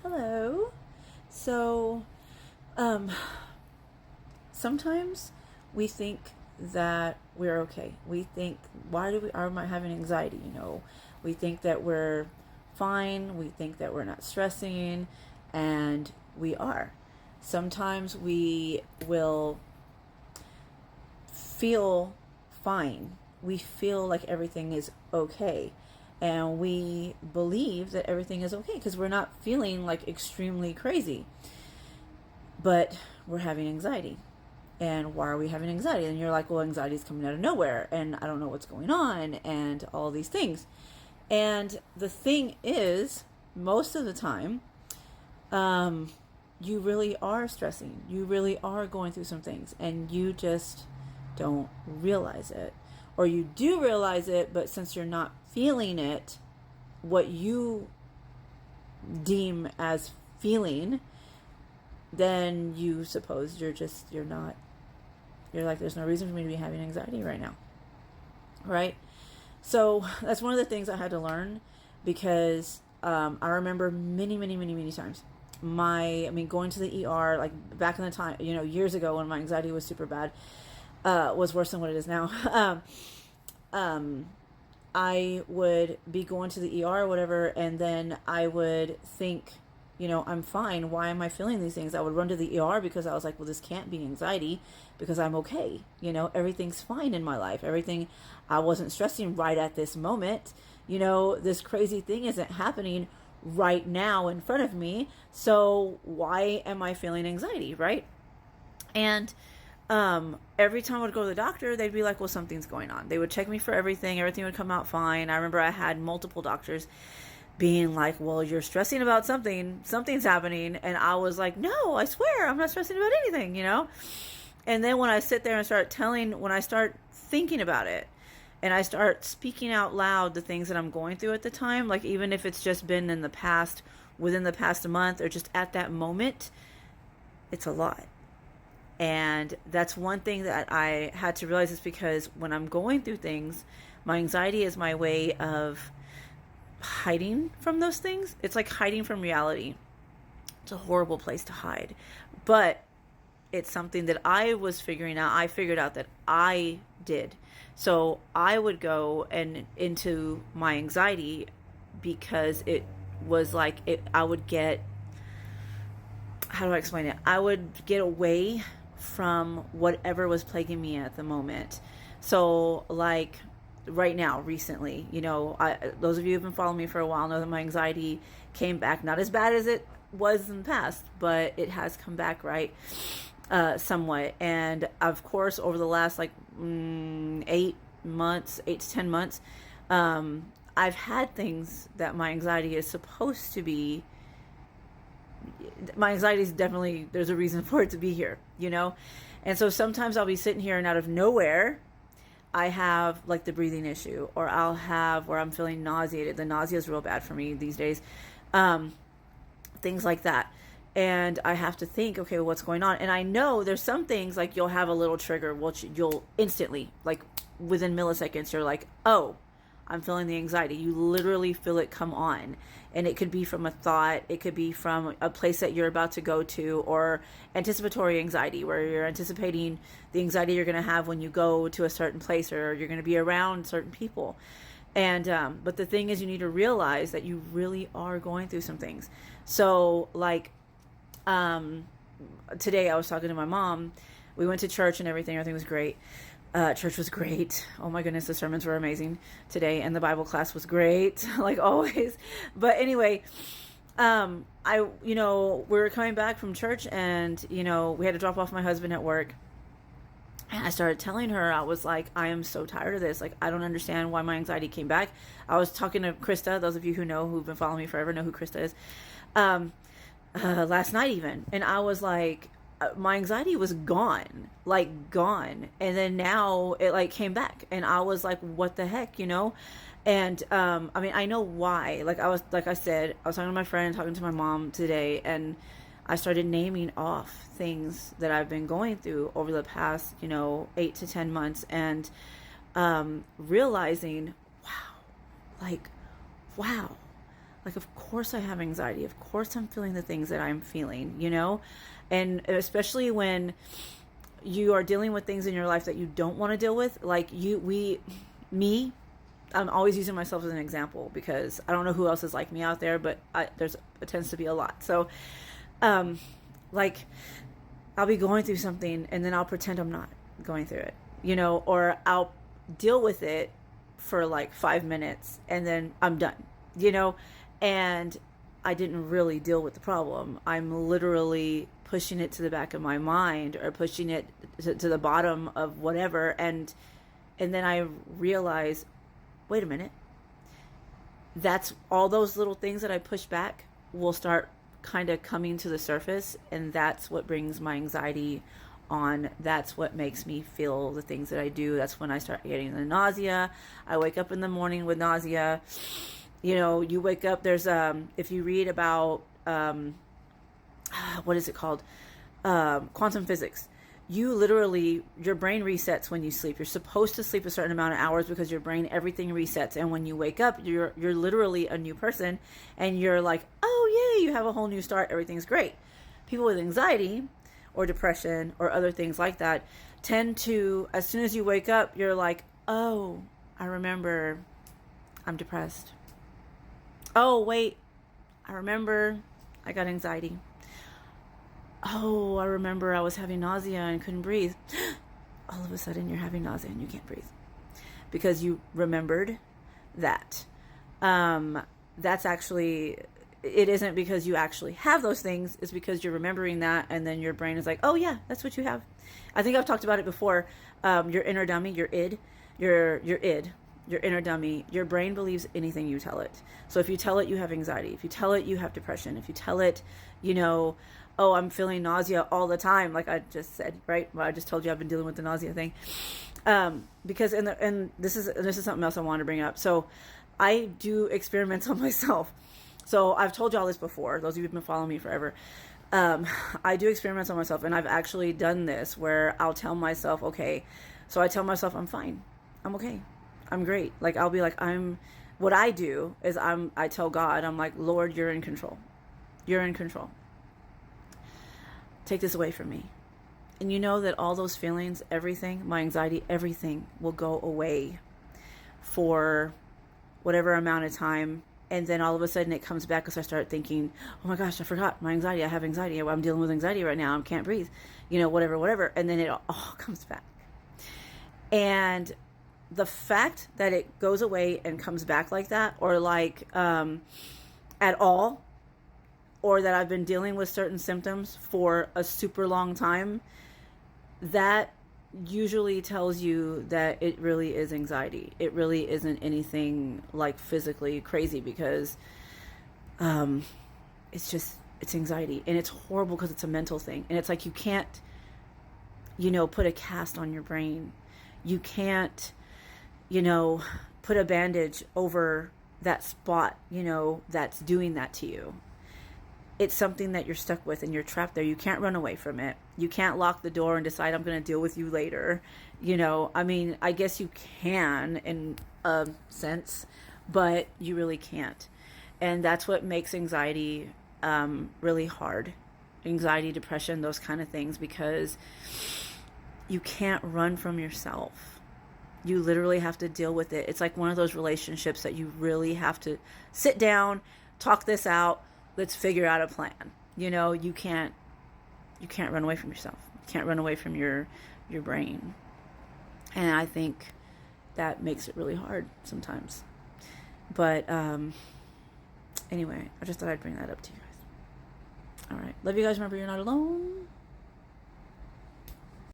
Hello. So, um, sometimes we think that we're okay. We think, why do we are am I having anxiety? We think that we're fine. We think that we're not stressing, and we are. Sometimes we will feel fine. We feel like everything is okay. And we believe that everything is okay because we're not feeling like extremely crazy. But we're having anxiety. And why are we having anxiety? And you're like, well, anxiety is coming out of nowhere and I don't know what's going on and all these things. And the thing is, most of the time, you really are stressing. You really are going through some things and you just don't realize it. Or you do realize it, but since you're not feeling it, what you deem as feeling, then you suppose you're like, there's no reason for me to be having anxiety right now. Right? So that's one of the things I had to learn because I remember many times going to the ER, like back in the time, years ago when my anxiety was super bad, was worse than what it is now. I would be going to the ER or whatever, and then I would think, I'm fine. Why am I feeling these things? I would run to the ER because I was like, well, this can't be anxiety because I'm okay. Everything's fine in my life. I wasn't stressing right at this moment. This crazy thing isn't happening right now in front of me. So why am I feeling anxiety, right? And every time I would go to the doctor, they'd be like, well, something's going on. They would check me for everything. Everything would come out fine. I remember I had multiple doctors being like, well, you're stressing about something's happening. And I was like, no, I swear I'm not stressing about anything, And then when I sit there and when I start thinking about it and I start speaking out loud the things that I'm going through at the time, like even if it's just been within the past month or just at that moment, it's a lot. And that's one thing that I had to realize is because when I'm going through things, my anxiety is my way of hiding from those things. It's like hiding from reality. It's a horrible place to hide. But it's something that I was figuring out. I figured out that I did. So I would go into my anxiety because it was like I would get, how do I explain it? I would get away from whatever was plaguing me at the moment. So like right now, recently, those of you who've been following me for a while know that my anxiety came back, not as bad as it was in the past, but it has come back, right? Somewhat. And of course, over the last 8 to 10 months, I've had things that my anxiety is supposed to be. My anxiety is definitely, there's a reason for it to be here, And so sometimes I'll be sitting here and out of nowhere, I have like the breathing issue, or I'll have where I'm feeling nauseated. The nausea is real bad for me these days. Things like that. And I have to think, okay, what's going on? And I know there's some things like you'll have a little trigger, which you'll instantly, like within milliseconds, you're like, oh, I'm feeling the anxiety. You literally feel it come on. And it could be from a thought. It could be from a place that you're about to go to, or anticipatory anxiety, where you're anticipating the anxiety you're going to have when you go to a certain place or you're going to be around certain people. And but the thing is, you need to realize that you really are going through some things. So like today I was talking to my mom. We went to church and everything was great. Church was great. Oh my goodness, the sermons were amazing today, and the Bible class was great, like always. But anyway, we were coming back from church, and we had to drop off my husband at work. And I started telling her, I was like, I am so tired of this. Like, I don't understand why my anxiety came back. I was talking to Krista. Those of you who've been following me forever know who Krista is. Last night even, and I was like, my anxiety was gone. And then now it came back, and I was like, what the heck, And I know why. I was talking to my friend, talking to my mom today, and I started naming off things that I've been going through over the past 8 to 10 months, and realizing, wow, Like, of course I have anxiety. Of course I'm feeling the things that I'm feeling, you know? And especially when you are dealing with things in your life that you don't want to deal with, like me, I'm always using myself as an example because I don't know who else is like me out there, but it tends to be a lot. So, like, I'll be going through something and then I'll pretend I'm not going through it, you know, or I'll deal with it for like 5 minutes and then I'm done, you know, and I didn't really deal with the problem. I'm literally pushing it to the back of my mind or pushing it to the bottom of whatever. And then I realize, wait a minute, that's all those little things that I push back will start kind of coming to the surface, and that's what brings my anxiety on. That's what makes me feel the things that I do. That's when I start getting the nausea. I wake up in the morning with nausea. You know, you wake up, there's if you read about what is it called, quantum physics, you literally, your brain resets when you sleep. You're supposed to sleep a certain amount of hours because your brain, everything resets. And when you wake up, you're literally a new person, and you're like, oh, yay, you have a whole new start. Everything's great. People with anxiety or depression or other things like that tend to, as soon as you wake up, you're like, oh, I remember I'm depressed. Oh, wait, I remember I got anxiety. Oh, I remember I was having nausea and couldn't breathe. All of a sudden you're having nausea and you can't breathe because you remembered that. That's actually, it isn't because you actually have those things. It's because you're remembering that, and then your brain is like, oh yeah, that's what you have. I think I've talked about it before. Your inner dummy, your id, your inner dummy, your brain believes anything you tell it. So if you tell it you have anxiety, if you tell it you have depression, if you tell it, you know, oh, I'm feeling nausea all the time, like I just said, right? Well, I just told you I've been dealing with the nausea thing. Because and this is something else I wanted to bring up. So I do experiments on myself. So I've told you all this before. Those of you who've been following me forever. I do experiments on myself, and I've actually done this where I'll tell myself, okay, so I tell myself I'm fine, I'm okay, I'm great. Like, I'll be like, what I do is I tell God, I'm like, Lord, you're in control. You're in control. Take this away from me. And you know that all those feelings, everything, my anxiety, everything will go away for whatever amount of time. And then all of a sudden it comes back because I start thinking, oh my gosh, I forgot my anxiety. I have anxiety. I'm dealing with anxiety right now. I can't breathe, you know, whatever. And then it all comes back. And the fact that it goes away and comes back like that, or like at all, or that I've been dealing with certain symptoms for a super long time, that usually tells you that it really is anxiety. It really isn't anything like physically crazy, because it's anxiety. And it's horrible because it's a mental thing. And it's like, you can't, you know, put a cast on your brain. You can't, you know, put a bandage over that spot, you know, that's doing that to you. It's something that you're stuck with and you're trapped there. You can't run away from it. You can't lock the door and decide I'm going to deal with you later. You know, I mean, I guess you can in a sense, but you really can't. And that's what makes anxiety really hard. Anxiety, depression, those kind of things, because you can't run from yourself. You literally have to deal with it. It's like one of those relationships that you really have to sit down, talk this out. Let's figure out a plan. You know, you can't run away from yourself. You can't run away from your brain. And I think that makes it really hard sometimes. But anyway, I just thought I'd bring that up to you guys. All right. Love you guys. Remember, you're not alone.